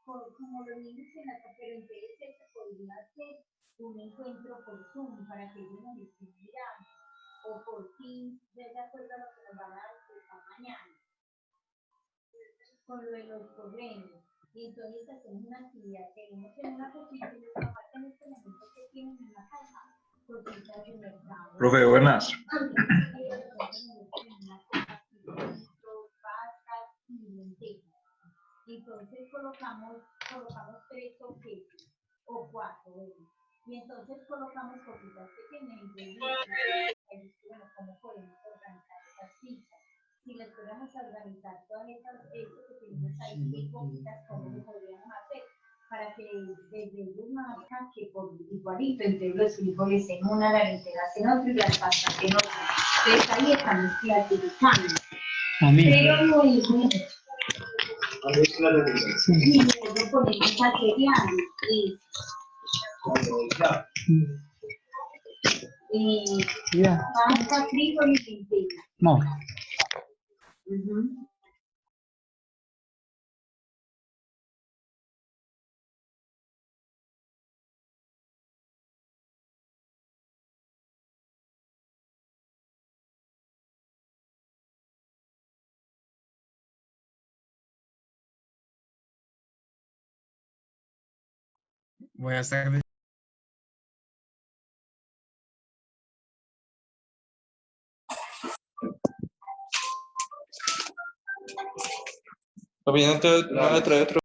como los niños en la pero entonces se podría hacer un encuentro por Zoom para que ellos nos estén mirando, o por Teams, de acuerdo a lo que nos van a explicar mañana, con lo de los correos. Y entonces hacemos una actividad, tenemos en una cosita, y los papás en este momento que tienen en la casa, cositas de mercado. Profe, buenas. Pastas y lentejas. Entonces colocamos 3 objetos o 4, y entonces colocamos cositas pequeñas y bueno, ¿cómo podemos organizar estas fichas? Si las podemos organizar todas estas que tenemos ahí, qué cositas, ¿cómo lo podríamos hacer? Para que desde ellos marcan que por igualito, entre los frijoles en una, las lentejas en otra y las pastas en otra. Entonces ahí estamos clasificando. Pero luego sí, luego ponemos material pasta, frijol y lentejas. No. Buenas tardes. No trae otro.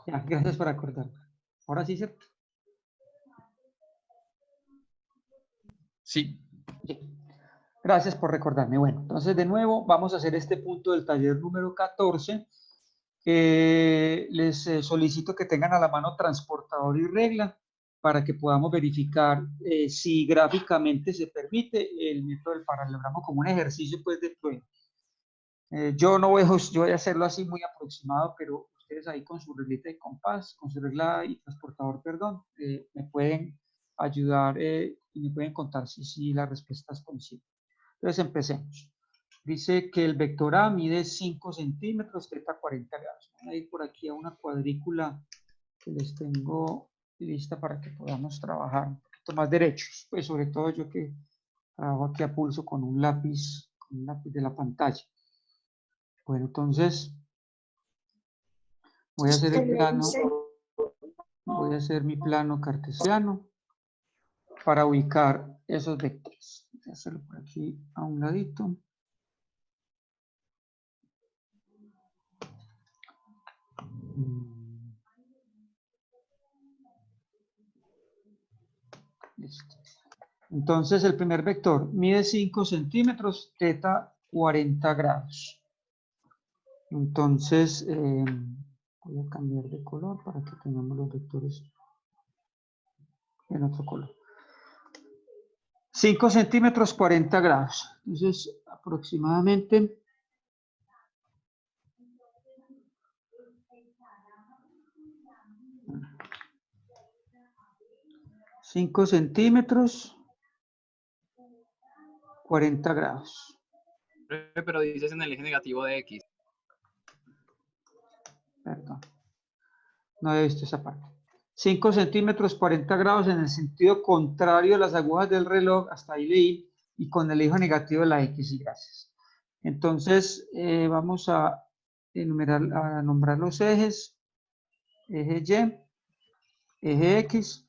Ya, gracias por acordar. Ahora sí, ¿cierto? Sí. Sí. Gracias por recordarme. Bueno, entonces de nuevo vamos a hacer este punto del taller número 14. Les solicito que tengan a la mano transportador y regla para que podamos verificar si gráficamente se permite el método del paralelogramo como un ejercicio pues de prueba. Yo voy a hacerlo así muy aproximado, pero ustedes ahí con su reglita de compás, con su regla y transportador, perdón, me pueden ayudar y me pueden contar si la respuesta es coincide. Entonces empecemos. Dice que el vector A mide 5 centímetros, θ 40 grados. Voy a ir por aquí a una cuadrícula que les tengo lista para que podamos trabajar un poquito más derechos. Pues sobre todo yo que trabajo aquí a pulso con un lápiz de la pantalla. Bueno, entonces voy a hacer el plano, voy a hacer mi plano cartesiano para ubicar esos vectores. Voy a hacerlo por aquí a un ladito. Listo. Entonces el primer vector mide 5 centímetros, θ 40 grados. Entonces voy a cambiar de color para que tengamos los vectores en otro color. 5 centímetros, 40 grados. Entonces aproximadamente 5 centímetros, 40 grados. Pero dices en el eje negativo de X. Perdón, no he visto esa parte. 5 centímetros, 40 grados en el sentido contrario a las agujas del reloj, hasta ahí leí, y con el eje negativo de la X, y gracias. Entonces, vamos a nombrar los ejes. Eje Y, eje X.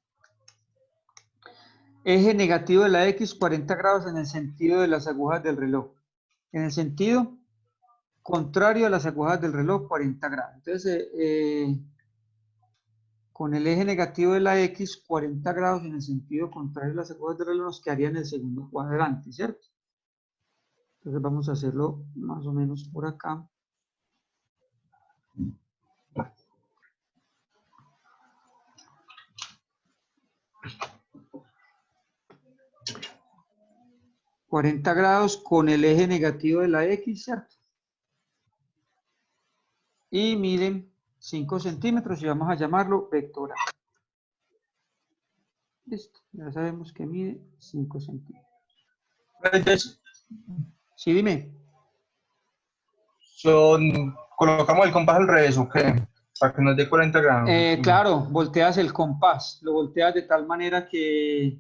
Eje negativo de la X, 40 grados en el sentido de las agujas del reloj. En el sentido contrario a las agujas del reloj, 40 grados. Entonces, con el eje negativo de la X, 40 grados en el sentido contrario a las agujas del reloj, nos quedaría en el segundo cuadrante, ¿cierto? Entonces vamos a hacerlo más o menos por acá. ...40 grados con el eje negativo de la X, ¿cierto? Y miren, 5 centímetros y vamos a llamarlo vector A. Listo, ya sabemos que mide 5 centímetros. Entonces, Sí, dime. colocamos el compás al revés, ¿o qué? Para que nos dé 40 grados. Sí. Claro, volteas el compás, lo volteas de tal manera que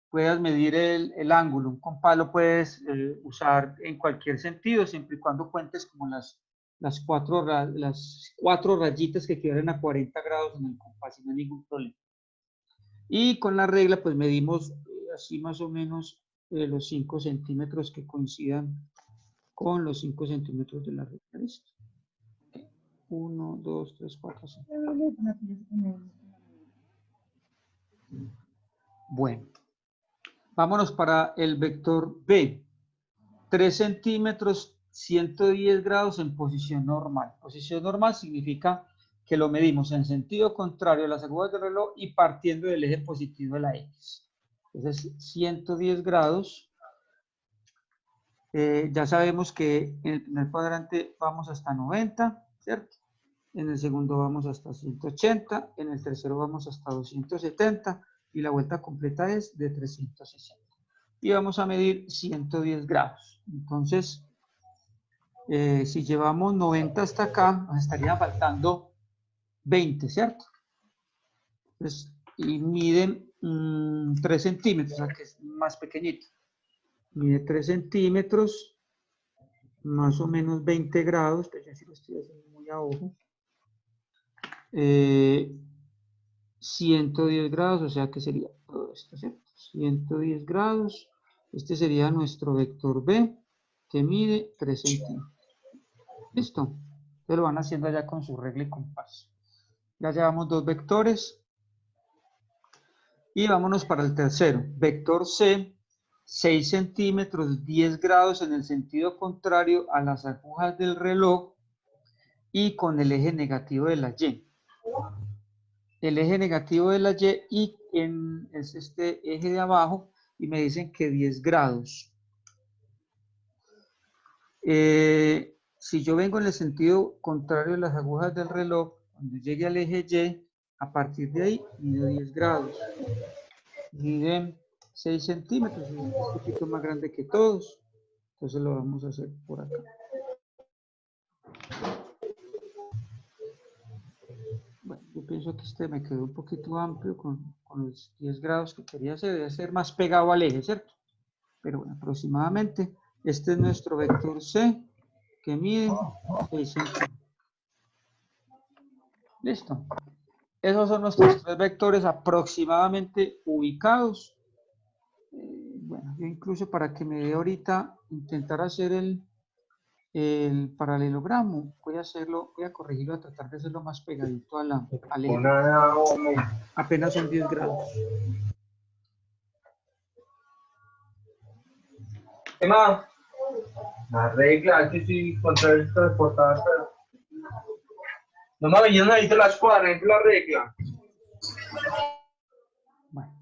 puedas medir el ángulo. Un compás lo puedes usar en cualquier sentido, siempre y cuando cuentes como las cuatro rayitas que quedan a 40 grados en el compás, sin ningún problema. Y con la regla, pues medimos así más o menos los 5 centímetros que coincidan con los 5 centímetros de la regla. ¿Listo? 1, 2, 3, 4, 5. Bueno, vámonos para el vector B. 3 centímetros, 110 grados en posición normal. Posición normal significa que lo medimos en sentido contrario a las agujas del reloj y partiendo del eje positivo de la X. Entonces, 110 grados. Ya sabemos que en el primer cuadrante vamos hasta 90, ¿cierto? En el segundo vamos hasta 180, en el tercero vamos hasta 270 y la vuelta completa es de 360. Y vamos a medir 110 grados. Entonces, si llevamos 90 hasta acá, nos estaría faltando 20, ¿cierto? Entonces, y miden 3 centímetros, o sea que es más pequeñito. Mide 3 centímetros, más o menos 20 grados, pues ya si lo estoy haciendo muy a ojo. 110 grados, o sea que sería todo esto, ¿cierto? 110 grados. Este sería nuestro vector B, que mide 3 centímetros. ¿Listo? Entonces lo van haciendo allá con su regla y compás. Ya llevamos 2 vectores. Y vámonos para el tercero. Vector C, 6 centímetros, 10 grados en el sentido contrario a las agujas del reloj y con el eje negativo de la Y. El eje negativo de la Y es este eje de abajo y me dicen que 10 grados. Si yo vengo en el sentido contrario a las agujas del reloj, cuando llegue al eje Y, a partir de ahí, mido 10 grados. Mide 6 centímetros, es un poquito más grande que todos. Entonces lo vamos a hacer por acá. Bueno, yo pienso que este me quedó un poquito amplio con los 10 grados que quería hacer. Debe ser más pegado al eje, ¿cierto? Pero bueno, aproximadamente este es nuestro vector C, que mide 6 centímetros. Listo. Esos son nuestros 3 vectores aproximadamente ubicados. Bueno, yo incluso para que me dé ahorita, intentar hacer el paralelogramo, voy a corregirlo, a tratar de hacerlo más pegadito al eje. Apenas son 10 grados. ¿Qué más? La regla, que sí, contra el transportador, pero... No me venían ahí de las cuadras, la regla. Bueno,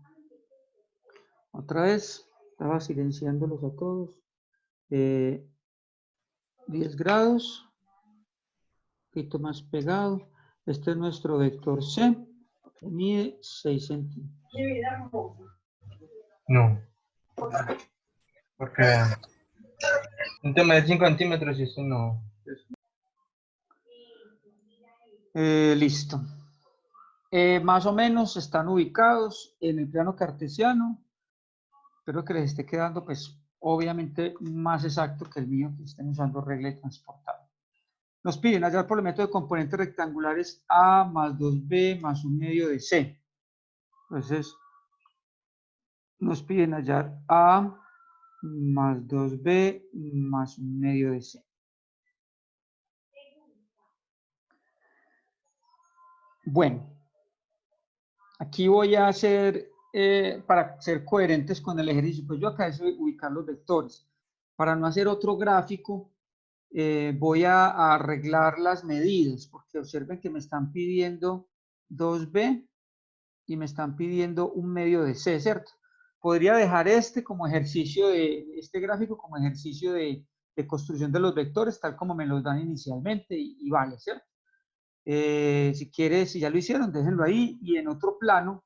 otra vez, estaba silenciándolos a todos. 10 grados, un poquito más pegado. Este es nuestro vector C, que mide 6 centímetros. No. Porque... un tema de 5 centímetros y esto no. Listo. Más o menos están ubicados en el plano cartesiano. Espero que les esté quedando, pues, obviamente más exacto que el mío, que estén usando regla de transportado. Nos piden hallar por el método de componentes rectangulares A más 2B más 1/2 de C. Entonces, nos piden hallar A más 2B más 1/2 de C. Bueno, aquí voy a hacer, para ser coherentes con el ejercicio, pues yo acá voy a ubicar los vectores. Para no hacer otro gráfico, voy a arreglar las medidas, porque observen que me están pidiendo 2B y me están pidiendo 1/2 de C, ¿cierto? Podría dejar este gráfico como ejercicio de construcción de los vectores, tal como me los dan inicialmente y vale, ¿cierto? Si ya lo hicieron, déjenlo ahí y en otro plano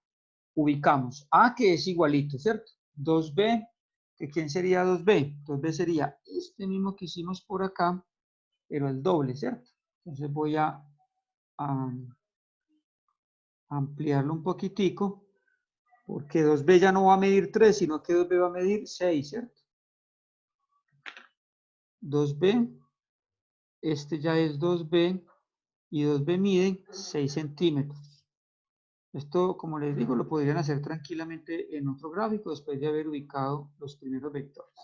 ubicamos A, que es igualito, ¿cierto? 2B, que ¿quién sería 2B? 2B sería este mismo que hicimos por acá, pero el doble, ¿cierto? Entonces voy a ampliarlo un poquitico, porque 2B ya no va a medir 3, sino que 2B va a medir 6, ¿cierto? 2B, este ya es 2B, y 2B mide 6 centímetros. Esto, como les digo, lo podrían hacer tranquilamente en otro gráfico después de haber ubicado los primeros vectores.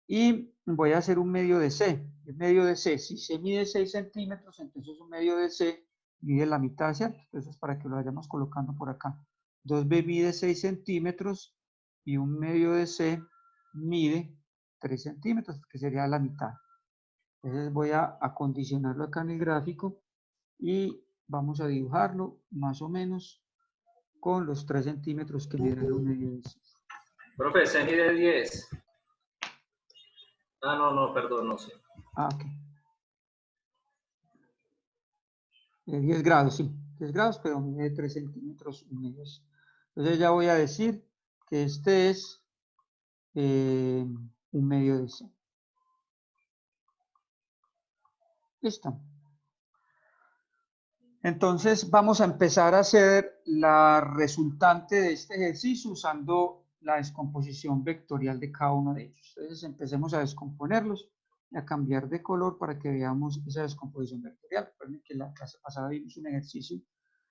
Y voy a hacer un medio de C. El medio de C, si C mide 6 centímetros, entonces un medio de C mide la mitad, ¿cierto? Entonces, para que lo vayamos colocando por acá. 2B mide 6 centímetros y un medio de C mide 3 centímetros, que sería la mitad. Entonces voy a acondicionarlo acá en el gráfico y vamos a dibujarlo más o menos con los 3 centímetros que mide un medio de C. Profe, C mide 10. Ah, no, perdón, no sé. Ah, ok. 10 grados, sí. 10 grados, pero mide 3 centímetros medios. Entonces ya voy a decir que este es un medio de C. Listo. Entonces vamos a empezar a hacer la resultante de este ejercicio usando la descomposición vectorial de cada uno de ellos. Entonces empecemos a descomponerlos y a cambiar de color para que veamos esa descomposición vectorial. Recuerden que la clase pasada vimos un ejercicio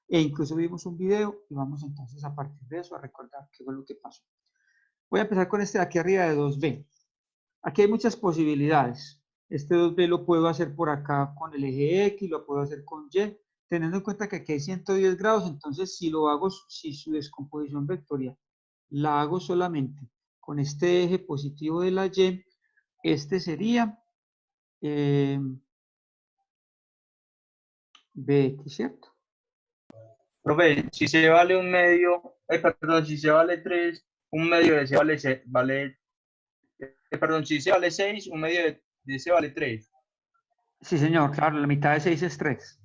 e incluso vimos un video y vamos entonces a partir de eso a recordar qué fue lo que pasó. Voy a empezar con este de aquí arriba de 2B. Aquí hay muchas posibilidades. Este 2B lo puedo hacer por acá con el eje X, lo puedo hacer con Y, teniendo en cuenta que aquí hay 110 grados, entonces si lo hago, si su descomposición vectorial la hago solamente con este eje positivo de la Y, este sería BX, ¿cierto? Profe, si se vale un medio, perdón, si se vale 3, un medio de C vale, perdón, si se vale 6, un medio de C vale 3. Sí, señor, claro, la mitad de 6 es 3.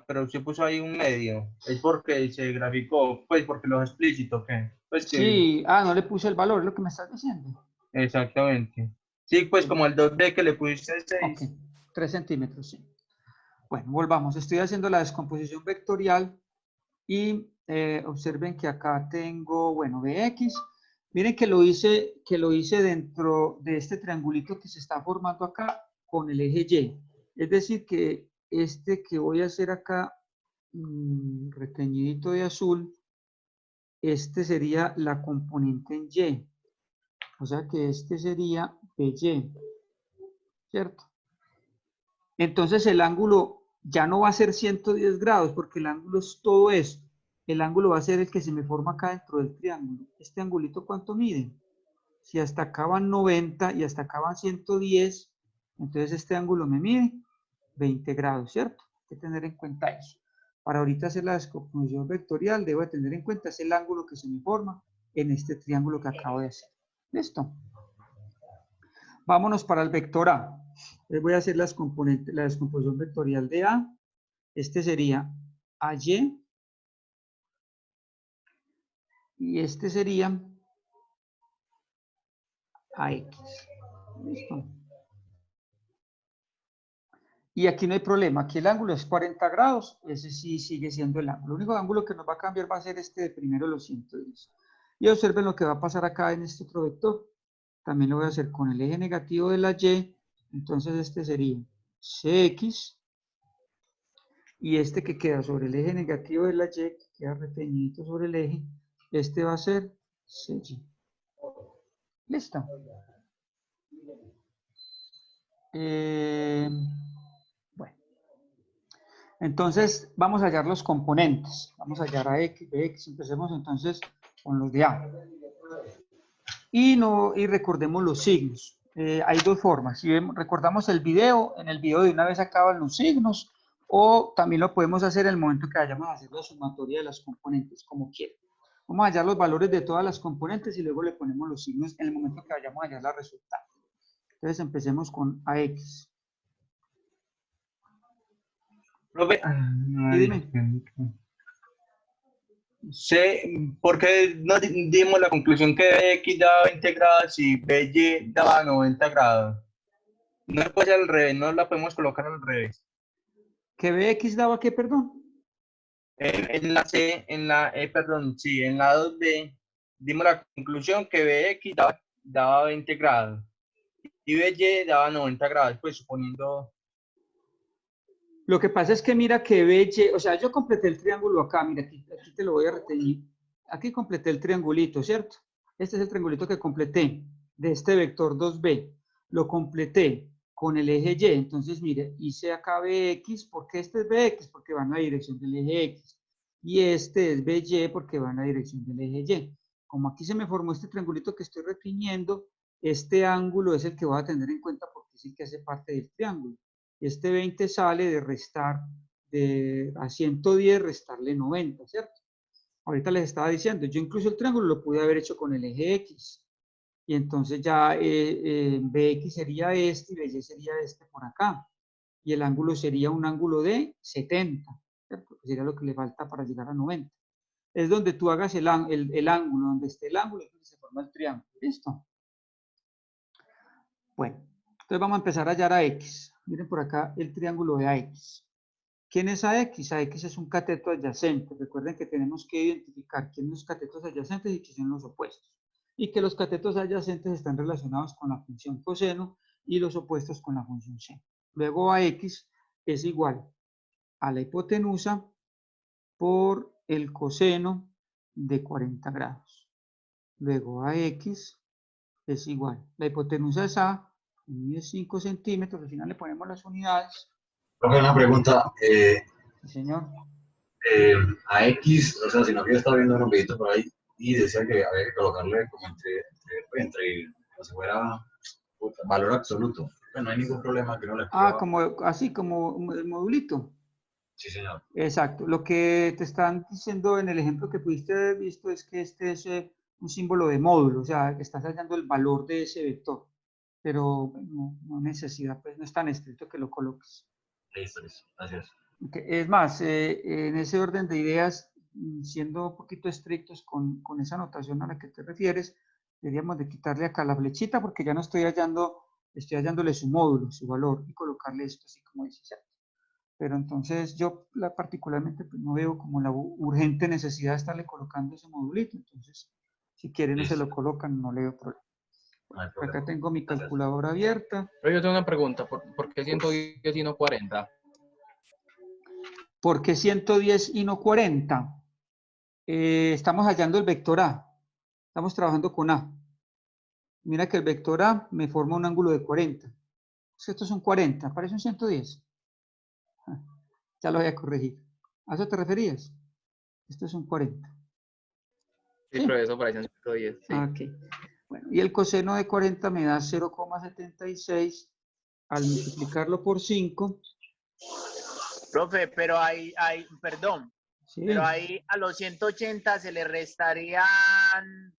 Pero usted puso ahí un medio. Es porque se graficó, pues porque lo explícito, ¿qué? Pues que, Sí, no le puse el valor, es lo que me estás diciendo. exactamente. Sí, pues como el 2D que le pusiste Ok, 6. 3 centímetros, sí. Bueno, volvamos. Estoy haciendo la descomposición vectorial y observen que acá tengo, bueno, Bx. Miren que lo hice dentro de este triangulito que se está formando acá con el eje Y. Es decir, que este que voy a hacer acá, reteñidito de azul, este sería la componente en Y. O sea que este sería BY, ¿cierto? Entonces el ángulo ya no va a ser 110 grados porque el ángulo es todo esto. El ángulo va a ser el que se me forma acá dentro del triángulo. ¿Este angulito cuánto mide? Si hasta acá van 90 y hasta acá van 110, entonces este ángulo me mide 20 grados, ¿cierto? Hay que tener en cuenta eso. Para ahorita hacer la descomposición vectorial, debo de tener en cuenta el ángulo que se me forma en este triángulo que acabo de hacer. ¿Listo? Vámonos para el vector A. Voy a hacer la descomposición vectorial de A. Este sería AY. Y este sería AX. ¿Listo? Y aquí no hay problema. Aquí el ángulo es 40 grados. Ese sí sigue siendo el ángulo. El único ángulo que nos va a cambiar va a ser este de primero los 110. Y observen lo que va a pasar acá en este otro vector. También lo voy a hacer con el eje negativo de la Y. Entonces este sería CX. Y este que queda sobre el eje negativo de la Y, que queda reteñidito sobre el eje, este va a ser CY. Listo. Bueno. Entonces, vamos a hallar los componentes. Vamos a hallar a X, Bx. Empecemos entonces con los de A. Y recordemos los signos. Hay dos formas. Si recordamos el video, en el video de una vez acaban los signos, o también lo podemos hacer en el momento que vayamos a hacer la sumatoria de las componentes, como quieran. Vamos a hallar los valores de todas las componentes y luego le ponemos los signos en el momento que vayamos a hallar la resultante. Entonces empecemos con AX. Profe, Y dime. ¿Por qué no dimos la conclusión que X daba 20 grados y BY daba 90 grados? No puede ser al revés, no la podemos colocar al revés. ¿Que Bx daba qué, perdón? En la C, perdón, sí, en la 2B dimos la conclusión que BX daba 20 grados y BY daba 90 grados, pues suponiendo... Lo que pasa es que mira que BY, o sea, yo completé el triángulo acá, mira, aquí te lo voy a retener. Aquí completé el triangulito, ¿cierto? Este es el triangulito que completé de este vector 2B. Lo completé con el eje Y, entonces mire, hice acá BX, ¿por qué este es BX? Porque va en la dirección del eje X. Y este es BY porque va en la dirección del eje Y. Como aquí se me formó este triangulito que estoy definiendo, este ángulo es el que voy a tener en cuenta porque es el que hace parte del triángulo. Este 20 sale de restar a 110, restarle 90, ¿cierto? Ahorita les estaba diciendo, yo incluso el triángulo lo pude haber hecho con el eje X. Y entonces ya BX sería este y BY sería este por acá. Y el ángulo sería un ángulo de 70, ¿cierto? Que sería lo que le falta para llegar a 90. Es donde tú hagas el ángulo, donde esté el ángulo, es donde se forma el triángulo. ¿Listo? Bueno, entonces vamos a empezar a hallar a X. Miren por acá el triángulo de AX. ¿Quién es AX? AX es un cateto adyacente. Recuerden que tenemos que identificar quiénes son los catetos adyacentes y quiénes son los opuestos. Y que los catetos adyacentes están relacionados con la función coseno y los opuestos con la función seno. Luego AX es igual a la hipotenusa por el coseno de 40 grados. Luego AX es igual. La hipotenusa es A, mide 5 centímetros, al final le ponemos las unidades. Una pregunta, Sí, señor. a X, o sea, si no, yo estaba viendo un videito por ahí y decía que había que colocarle como entre como si fuera valor absoluto. Pues no hay ningún problema que no le escriba. Así como el modulito. Sí, señor. Exacto. Lo que te están diciendo en el ejemplo que pudiste haber visto es que este es un símbolo de módulo, o sea, que estás hallando el valor de ese vector, pero no necesidad, pues no es tan estricto que lo coloques. Listo, gracias. Okay. Es más, en ese orden de ideas, siendo un poquito estrictos con esa notación a la que te refieres, deberíamos de quitarle acá la flechita porque ya no estoy hallándole su módulo, su valor, y colocarle esto así como dice, ¿cierto? Pero entonces yo particularmente pues, no veo como la urgente necesidad de estarle colocando ese modulito, entonces si quieren no se lo colocan, no le veo problema. No hay problema. Acá tengo mi Gracias. calculadora abierta. Pero yo tengo una pregunta, ¿por qué 110 y no 40? ¿Por qué 110 y no 40? Estamos hallando el vector A. Estamos trabajando con A. Mira que el vector A me forma un ángulo de 40. Esto es un 40, parece un 110. Ya lo voy a corregir. ¿A eso te referías? Esto es un 40. Sí, pero eso parece un 110, sí. Ok. Bueno, y el coseno de 40 me da 0,76 al multiplicarlo por 5. Profe, pero perdón, ¿Sí? pero ahí a los 180 se le restarían,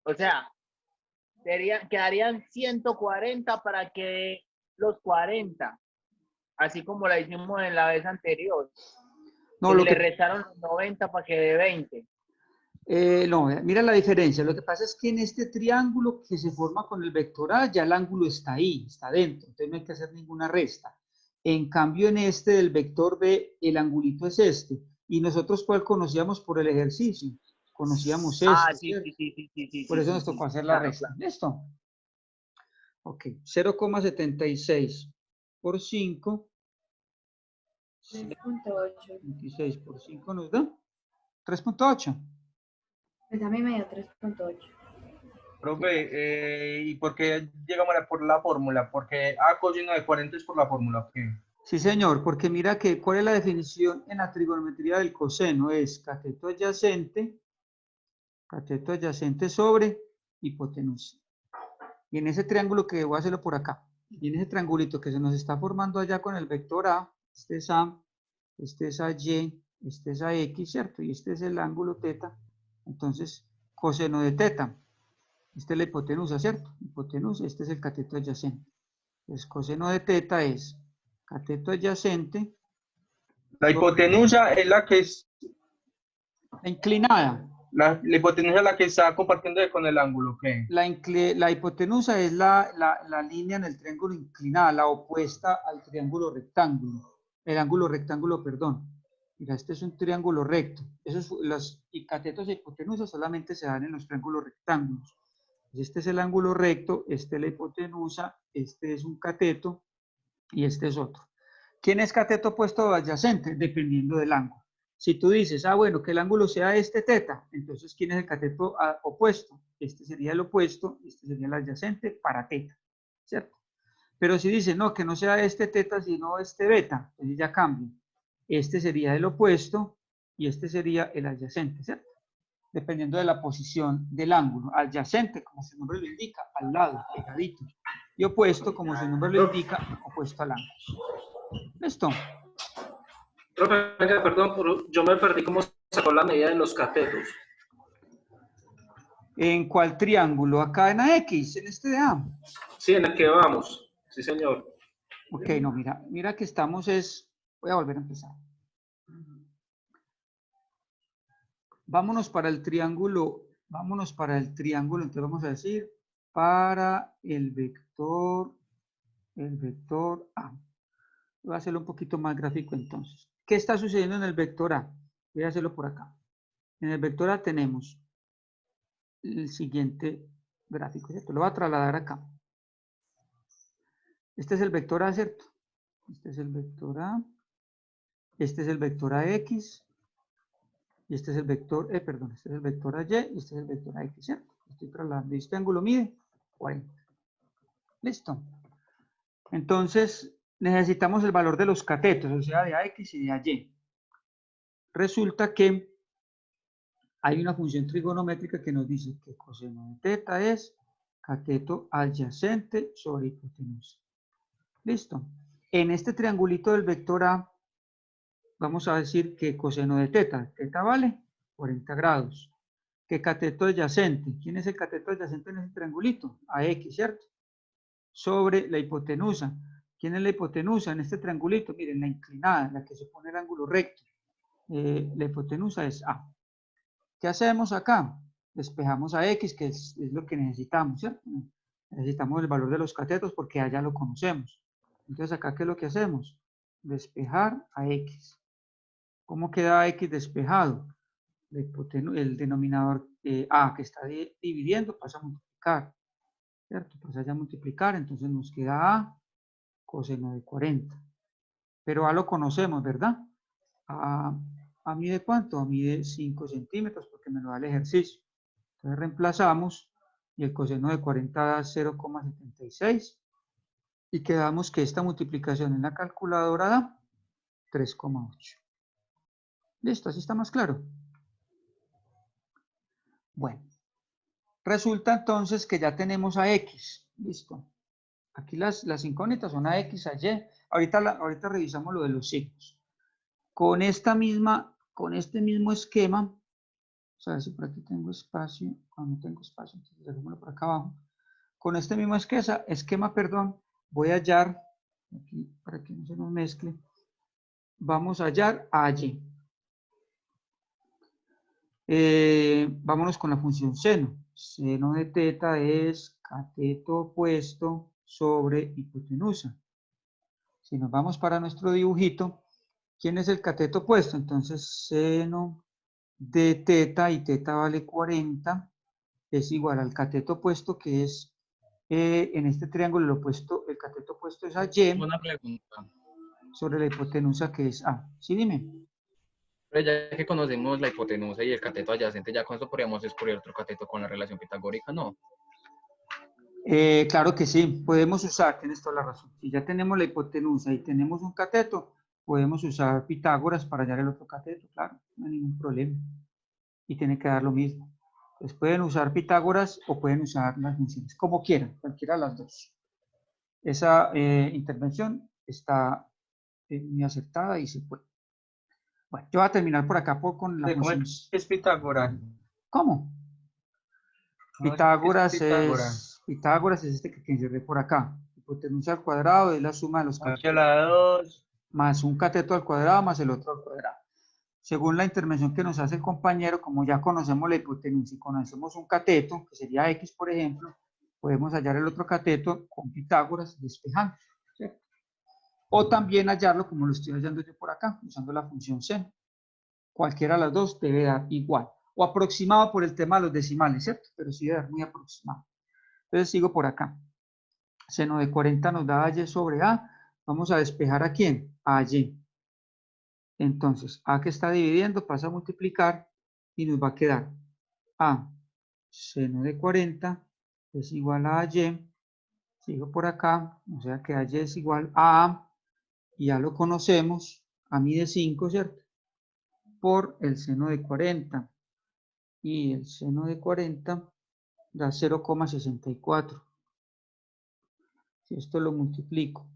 o sea, quedarían 140 para que los 40, así como la hicimos en la vez anterior. No, Y lo le que, restaron 90 para que de 20. no, mira la diferencia. Lo que pasa es que en este triángulo que se forma con el vector A, ya el ángulo está ahí, está dentro, entonces no hay que hacer ninguna resta. En cambio, en este del vector B, el angulito es este. ¿Y nosotros cuál conocíamos por el ejercicio? Conocíamos este, Sí, ¿cierto? sí. Por eso Sí, nos tocó hacer la claro, resta. claro. ¿Listo? Ok, 0,76 por 5. 3.8. 26 por 5 nos da 3.8. Pues a mí me dio 3.8. Profe, ¿y por qué llegamos por la fórmula? Porque A coseno de 40 es por la fórmula, ¿ok? Sí, señor, porque mira que cuál es la definición en la trigonometría del coseno, es cateto adyacente sobre hipotenusa. Y en ese triángulo que voy a hacerlo por acá, y en ese triangulito que se nos está formando allá con el vector A, este es A, este es AY, este es AX, ¿cierto? Y este es el ángulo teta. Entonces, coseno de teta. Esta es la hipotenusa, ¿cierto? Hipotenusa, este es el cateto adyacente. Entonces, coseno de teta es cateto adyacente, La hipotenusa es la que es, la inclinada. la hipotenusa es la que está compartiendo con el ángulo, ¿qué? La hipotenusa es la línea en el triángulo inclinada, la opuesta al triángulo rectángulo. El ángulo rectángulo, perdón. Mira, este es un triángulo recto. Y catetos e hipotenusas solamente se dan en los triángulos rectángulos. Este es el ángulo recto, este es la hipotenusa, este es un cateto y este es otro. ¿Quién es cateto opuesto o adyacente? Dependiendo del ángulo. Si tú dices, bueno, que el ángulo sea este teta, entonces ¿quién es el cateto opuesto? Este sería el opuesto, este sería el adyacente para teta, ¿cierto? Pero si dices, no, que no sea este teta, sino este beta, entonces ya cambia. Este sería el opuesto y este sería el adyacente, ¿cierto? Dependiendo de la posición del ángulo. Adyacente, como su nombre lo indica, al lado, pegadito. Y opuesto, como su nombre lo indica, opuesto al ángulo. ¿Listo? Profe, venga, perdón, yo me perdí cómo sacó la medida de los catetos. ¿En cuál triángulo? Acá en AX, en este de A. Sí, en el que vamos. Sí, señor. Ok, no, mira que estamos voy a volver a empezar. Vámonos para el triángulo, entonces vamos a decir, para el vector A. Voy a hacerlo un poquito más gráfico entonces. ¿Qué está sucediendo en el vector A? Voy a hacerlo por acá. En el vector A tenemos el siguiente gráfico, ¿cierto? Lo voy a trasladar acá. Este es el vector A, ¿cierto? Este es el vector A. Este es el vector AX. Y este es el vector, este es el vector AY y este es el vector AX, ¿cierto? Estoy trasladando. Este ángulo mide 40. Listo. Entonces, necesitamos el valor de los catetos, o sea, de AX y de AY. Resulta que hay una función trigonométrica que nos dice que coseno de teta es cateto adyacente sobre hipotenusa. Listo. En este triangulito del vector A, vamos a decir que coseno de teta vale 40 grados. Que cateto adyacente, ¿quién es el cateto adyacente en ese triangulito? AX, ¿cierto? Sobre la hipotenusa. ¿Quién es la hipotenusa en este triangulito? Miren, la inclinada, la que se pone el ángulo recto. La hipotenusa es A. ¿Qué hacemos acá? Despejamos a X, que es lo que necesitamos, ¿cierto? Necesitamos el valor de los catetos porque allá lo conocemos. Entonces, acá, ¿qué es lo que hacemos? Despejar a X. ¿Cómo queda X despejado? El denominador A que está dividiendo pasa a multiplicar, ¿cierto? Pasa ya a multiplicar, entonces nos queda A coseno de 40. Pero A lo conocemos, ¿verdad? ¿A mide cuánto? A mide 5 centímetros porque me lo da el ejercicio. Entonces reemplazamos y el coseno de 40 da 0,76 y quedamos que esta multiplicación en la calculadora da 3,8. Listo, así está más claro. Bueno, resulta entonces que ya tenemos a X. Listo. Aquí las incógnitas son a X, a Y. Ahorita revisamos lo de los signos. Con este mismo esquema, vamos a ver si por aquí tengo espacio. No tengo espacio, entonces dejémoslo por acá abajo. Con este mismo esquema, voy a hallar, aquí para que no se nos mezcle, vamos a hallar a Y. Vámonos con la función seno. Seno de teta es cateto opuesto sobre hipotenusa. Si nos vamos para nuestro dibujito, ¿quién es el cateto opuesto? Entonces, seno de teta, y teta vale 40, es igual al cateto opuesto, que es, en este triángulo, el cateto opuesto es a Y, Una pregunta. sobre la hipotenusa, que es A. ¿Sí, dime? Pero ya que conocemos la hipotenusa y el cateto adyacente, ya con esto podríamos descubrir otro cateto con la relación pitagórica, ¿no? Claro que sí, podemos usar, tienes toda la razón. Si ya tenemos la hipotenusa y tenemos un cateto, podemos usar Pitágoras para hallar el otro cateto, claro, no hay ningún problema. Y tiene que dar lo mismo. Entonces pueden usar Pitágoras o pueden usar las funciones, como quieran, cualquiera de las dos. Esa intervención está muy acertada y se puede. Bueno, yo voy a terminar por acá con la función. Es Pitágoras. ¿Cómo? No, Pitágoras es Pitágoras. Pitágoras es este que encerré por acá. hipotenusa al cuadrado es la suma de los catetos. 8 a la 2. Más un cateto al cuadrado más el otro al cuadrado. Según la intervención que nos hace el compañero, como ya conocemos la hipotenusa y conocemos un cateto, que sería X, por ejemplo, podemos hallar el otro cateto con Pitágoras despejando, ¿cierto? O también hallarlo como lo estoy hallando yo por acá, usando la función seno. Cualquiera de las dos debe dar igual. O aproximado por el tema de los decimales, ¿cierto? Pero sí debe dar muy aproximado. Entonces sigo por acá. Seno de 40 nos da Y sobre A. Vamos a despejar ¿a quién? A Y. Entonces, A que está dividiendo pasa a multiplicar y nos va a quedar A seno de 40 es igual a Y. Sigo por acá, o sea que Y es igual a A, y ya lo conocemos, A mide 5, ¿cierto? Por el seno de 40. Y el seno de 40 da 0,64. Si esto lo multiplico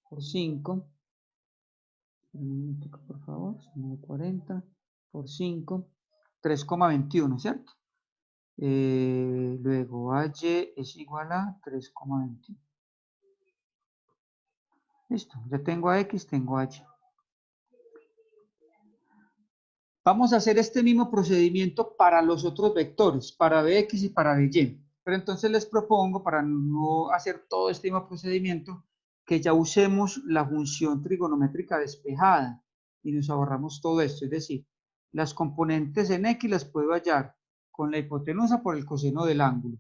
por 5, por favor, seno de 40 por 5, 3,21, ¿cierto? Luego AY es igual a 3,21. Listo, ya tengo a X, tengo a Y. Vamos a hacer este mismo procedimiento para los otros vectores, para Bx y para By. Pero entonces les propongo, para no hacer todo este mismo procedimiento, que ya usemos la función trigonométrica despejada y nos ahorramos todo esto. Es decir, las componentes en X las puedo hallar con la hipotenusa por el coseno del ángulo.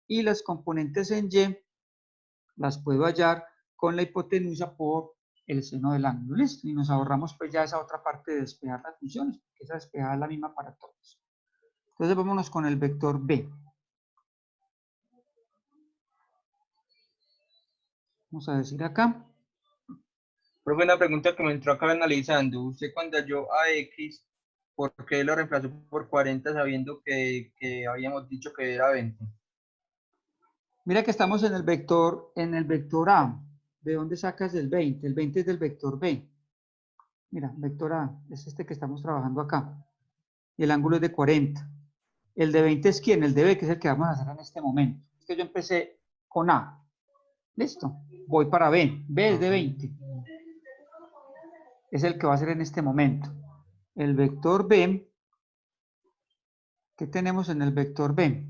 Y las componentes en Y las puedo hallar con la hipotenusa por el seno del ángulo. Listo. Y nos ahorramos pues ya esa otra parte de despejar las funciones, porque esa despejada es la misma para todos. Entonces vámonos con el vector B. Vamos a decir acá. Profe, una pregunta que me entró acá analizando. Usted cuando halló a X, ¿por qué lo reemplazó por 40 sabiendo que habíamos dicho que era 20? Mira que estamos en el vector A. ¿De dónde sacas el 20? El 20 es del vector B. Mira, vector A es este que estamos trabajando acá. Y el ángulo es de 40. El de 20 es ¿quién? El de B, que es el que vamos a hacer en este momento. Es que yo empecé con A. Listo. Voy para B. B es de 20. Es el que va a hacer en este momento. El vector B. ¿Qué tenemos en el vector B?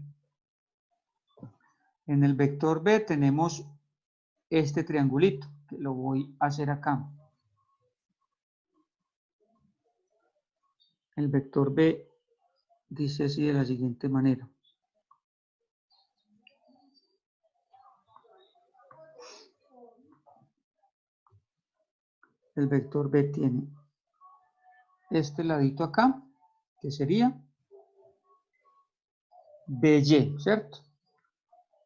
En el vector B tenemos este triangulito, que lo voy a hacer acá. El vector B dice así de la siguiente manera. El vector B tiene este ladito acá, que sería BY, ¿cierto?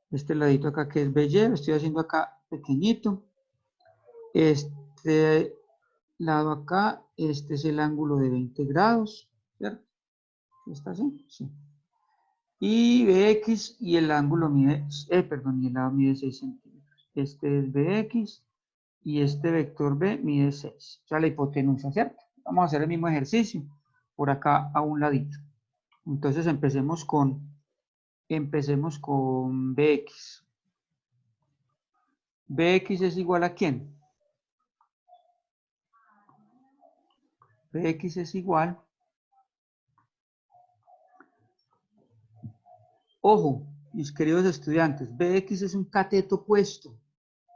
Este ladito acá que es BY, lo estoy haciendo acá pequeñito. Este lado acá, este es el ángulo de 20 grados, ¿cierto? ¿Está así? Sí. Y BX y el ángulo mide, y el lado mide 6 centímetros. Este es BX y este vector B mide 6. O sea, la hipotenusa, ¿cierto? Vamos a hacer el mismo ejercicio por acá a un ladito. Entonces empecemos con BX. BX es igual a ¿quién? BX es igual. Ojo, mis queridos estudiantes, BX es un cateto opuesto.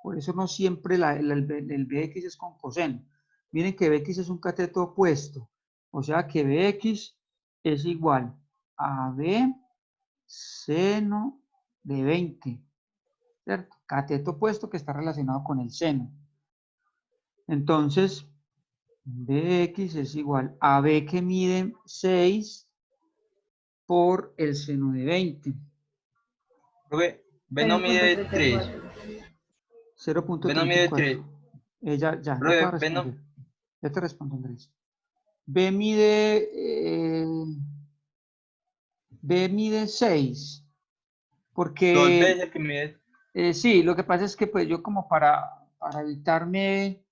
Por eso no siempre el BX es con coseno. Miren que BX es un cateto opuesto. O sea que BX es igual a B seno de 20. ¿Cierto? Cateto opuesto que está relacionado con el seno. Entonces, BX es igual a B que mide 6 por el seno de 20. Profe, B no mide 3. 0.34. B no mide 3. Ya te voy a Profe, B no. responder. Ya te respondo, Andrés. B mide 6. Porque 2 veces que mide. sí, lo que pasa es que pues yo como para evitarme,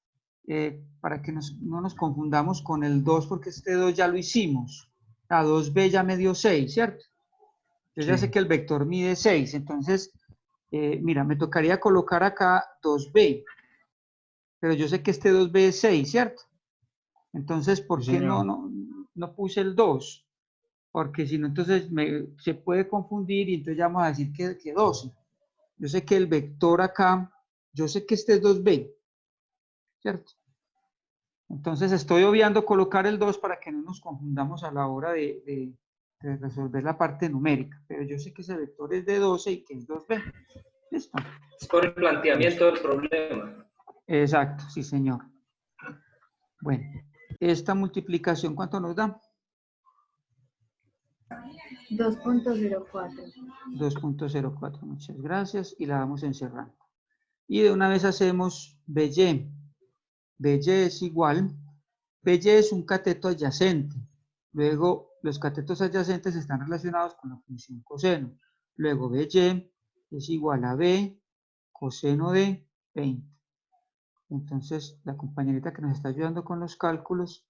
para que no nos confundamos con el 2, porque este 2 ya lo hicimos. La 2B ya me dio 6, ¿cierto? Yo ya sé que el vector mide 6, entonces Mira, me tocaría colocar acá 2b, pero yo sé que este 2b es 6, ¿cierto? Entonces, ¿por Sí, qué señor. no puse el 2? Porque si no, entonces se puede confundir y entonces ya vamos a decir que 12. Yo sé que el vector acá, yo sé que este es 2b, ¿cierto? Entonces estoy obviando colocar el 2 para que no nos confundamos a la hora de resolver la parte numérica, pero yo sé que ese vector es de 12 y que es 2b. ¿Listo? Es por el planteamiento del problema. Exacto, sí, señor. Bueno, esta multiplicación, ¿cuánto nos da? 2.04. 2.04, muchas gracias, y la vamos encerrando. Y de una vez hacemos BY. BY es igual, BY es un cateto adyacente. Luego, los catetos adyacentes están relacionados con la función coseno. Luego, BY es igual a B coseno de 20. Entonces, la compañerita que nos está ayudando con los cálculos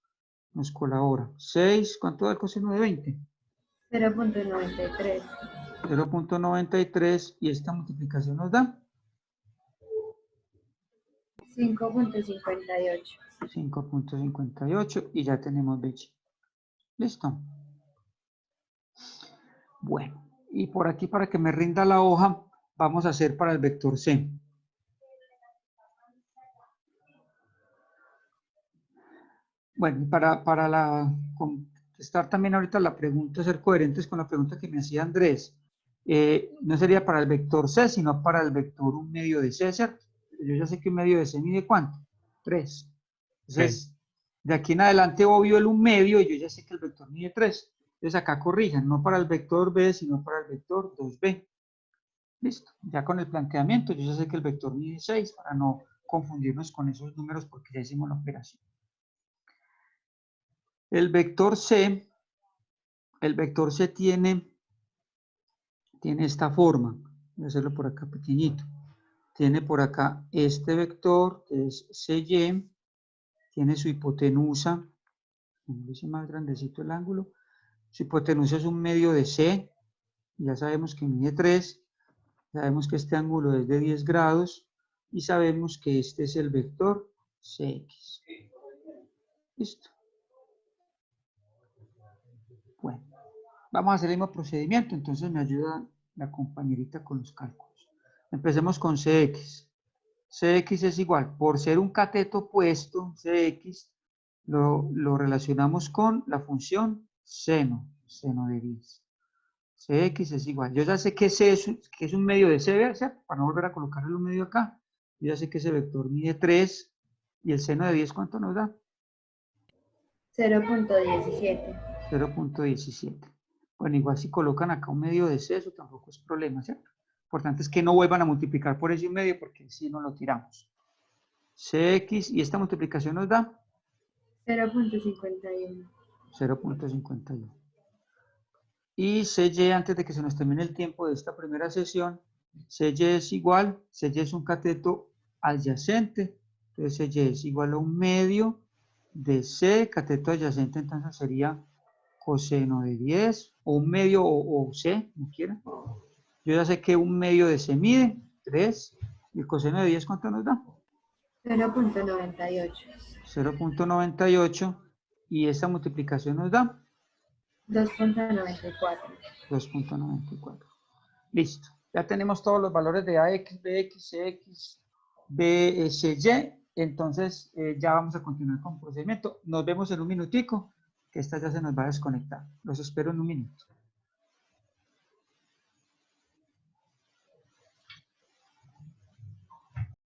nos colabora. 6, ¿cuánto da el coseno de 20? 0.93. 0.93 y esta multiplicación nos da 5.58. 5.58 y ya tenemos BY. ¿Listo? Bueno, y por aquí para que me rinda la hoja, vamos a hacer para el vector C. Bueno, para contestar también ahorita la pregunta, ser coherentes con la pregunta que me hacía Andrés, no sería para el vector C, sino para el vector un medio de C, ¿cierto? Yo ya sé que un medio de C mide ¿cuánto? 3. Entonces, de aquí en adelante obvio el un medio, y yo ya sé que el vector mide 3. Entonces acá corrijan, no para el vector B, sino para el vector 2B. Listo, ya con el planteamiento, yo ya sé que el vector mide 6, para no confundirnos con esos números porque ya hicimos la operación. El vector C tiene esta forma. Voy a hacerlo por acá pequeñito. Tiene por acá este vector, que es CY, tiene su hipotenusa, hice más grandecito el ángulo, su hipotenusa es un medio de C, ya sabemos que mide 3, sabemos que este ángulo es de 10 grados, y sabemos que este es el vector CX. Listo. Bueno, vamos a hacer el mismo procedimiento, entonces me ayuda la compañerita con los cálculos. Empecemos con CX. CX es igual, por ser un cateto opuesto, CX, lo relacionamos con la función seno de 10. CX es igual. Yo ya sé que C es un medio de C, ¿cierto? Para no volver a colocarle un medio acá. Yo ya sé que ese vector mide 3 y el seno de 10, ¿cuánto nos da? 0.17. 0.17. Bueno, igual si colocan acá un medio de C, eso tampoco es problema, ¿cierto? Lo importante es que no vuelvan a multiplicar por ese un medio porque si no lo tiramos. CX y esta multiplicación nos da 0.51. 0.51. Y CY, antes de que se nos termine el tiempo de esta primera sesión, CY es igual, CY es un cateto adyacente, entonces CY es igual a un medio de C, cateto adyacente, entonces sería coseno de 10, o un medio o C, como quieran. Yo ya sé que un medio de C mide 3, y el coseno de 10, ¿cuánto nos da? 0.98. 0.98, y esta multiplicación nos da 2.94. 2.94. Listo. Ya tenemos todos los valores de AX, BX, CX, BSY. Entonces, ya vamos a continuar con el procedimiento. Nos vemos en un minutico, que esta ya se nos va a desconectar. Los espero en un minuto.